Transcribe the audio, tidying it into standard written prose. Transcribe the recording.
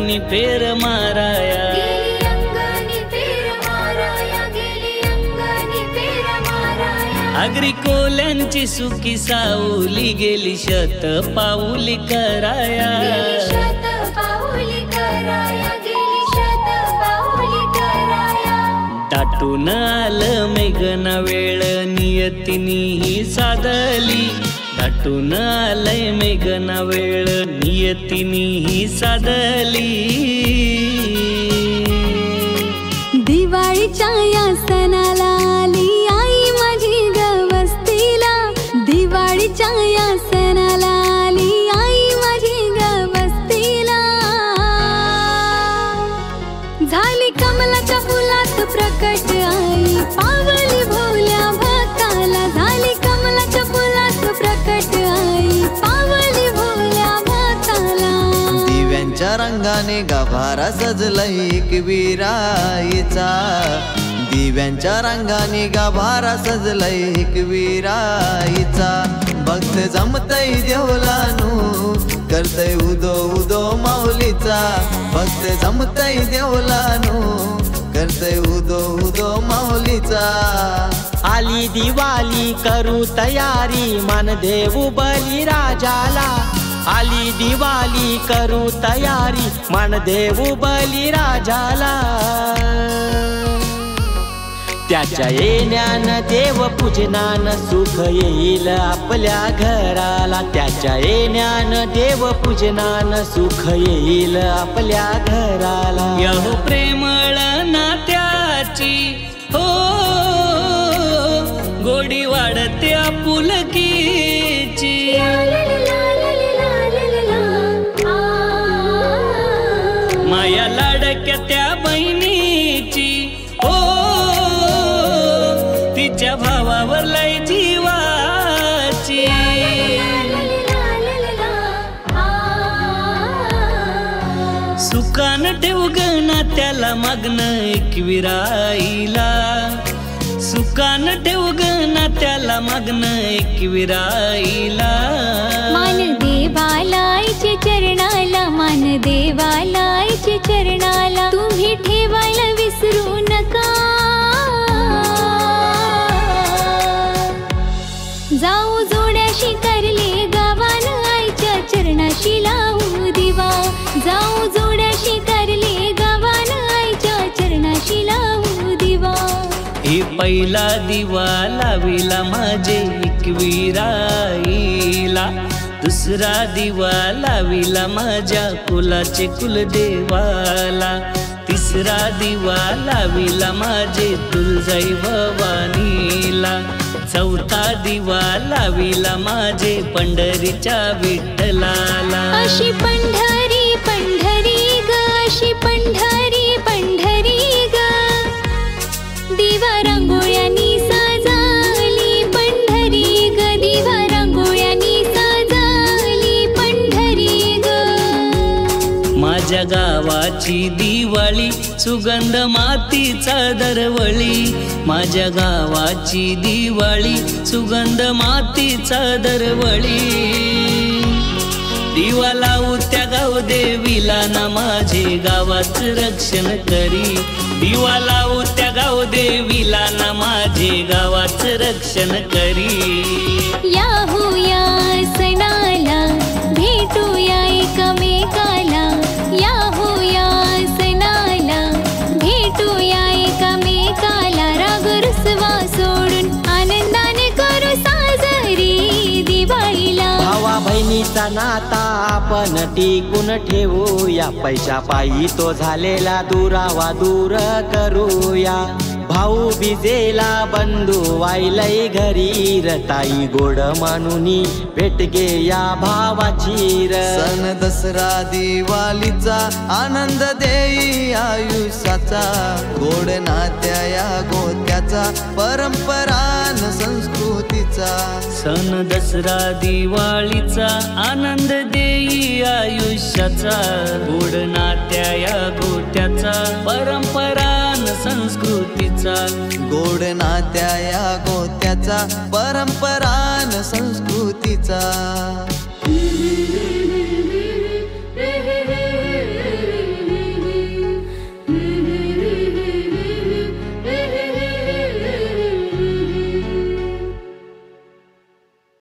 अंगणी फेर माराया, गेली अंगणी फेर माराया, गेली अंगणी फेर माराया। आगरी कोल्यांची सुखी सावली गेली शत पाऊली कराया, गेली शत पाऊली कराया, गेली शत पाऊली कराया। दाटून आलं मेघना वेळ नियतीनी साधली, दाटून आलंय मेघना वेळ नियतीनी साधली। दिवाळीच्या या सणाला आली आई माझी गवस्तीला, दिवाळीच्या या सणाला आली आई माझी गवस्तीला। झाली कमलाच्या फुलात प्रकट आई पावली भोल्या भक्ताला, झाली कमलाच्या फुलात प्रकट आई पावली भोल्या भक्ताला। दिव्यांच्या रंगाने गाभारा सजलाय एकविराईचा, दिव्यांच्या रंगाने गाभारा सजलाय एकविराईचा। भक्त जमतय देवलानू करतय उदो उदो माऊलीचा, भक्त जमतय देवलानू करतय उदो उदो माऊलीचा। आली दिवाळी करू तयारी मान देऊ बलिराजाला, आली दिवाळी करू तयारी मान देऊ बलिराजाला। त्याच्या येण्यानं देव पूजनानं सुख येईल आपल्या घराला, त्याच्या येण्यानं देव पूजनानं सुख येईल आपल्या घराला। यहो प्रेमळ नात्याची हो गोडी वाढते आपुलकीची, माया लाडक्या त्या बहिणीची हो तिच्या भावावर लय जीवाची। सुकान ठेव गणा त्याला मग्न एकविराईला, सुकान ठेव गणा त्याला मग्न एकविराईला। मान देवालायचे चरणाला, मान देवालायचे चरणाला, तुम्ही ठेवायला विसरू नका। जाऊ जोड्याशी करले गावान आईच्या चरणाशी लावू दिवा, जाऊ जोड्याशी करले गावान आईच्या चरणाशी लावू दिवा। हे पहिला दिवा लाविला माझे एकविराईला, दुसरा दिवा लाविला माझ्या कुलाचे कुलदेवाला, तिसरा दिवा लाविला माझे तुळजाई भवानीला, चौथा दिवा लाविला माझे पंढरीच्या विठ्ठलाला। अशी पंढरी पंढरी ग, अशी पंढरी पंढरी ग, दिवा रांगोळ्यांनी सजली पंढरी ग, दिवा रांगोळ्यांनी सजली पंढरी ग। माझ्या गावाची दिवाळी सुगंध मातीचा दरवळी, माझ्या गावाची दिवाळी सुगंध मातीचा दरवळी। दिवा लावू त्या गाव देवीला ना माझे गावाच रक्षण करी, दिवा लावू त्या गाव देवीला ना माझे गावाच रक्षण करी। याहू या सणाला भेटूया एकमेकाला, याहू या सणाला भेटूया एकमेकाला। राग रुसवा सोडून आनंदाने करू साजरी दिवाळीला। भावा बहिणीचा नाता आपण टिकून ठेवूया, पैशा पायी तो झालेला दुरावा दूर करूया। भाऊ बिजेला बंधू वाईलाई घरी रताई गोड मानुनी भेट गे या भावाची र। सण दसरा दिवाळीचा आनंद देई आयुष्याचा, गोड नात्या या गोत्याचा परंपरान संस्कृतीचा। सण दसरा दिवाळीचा आनंद देई आयुष्याचा, गोड नात्या या गोत्याचा परंपरान संस्कृतीचा। गोड नात्या या गोत्याचा परंपरान संस्कृतीचा।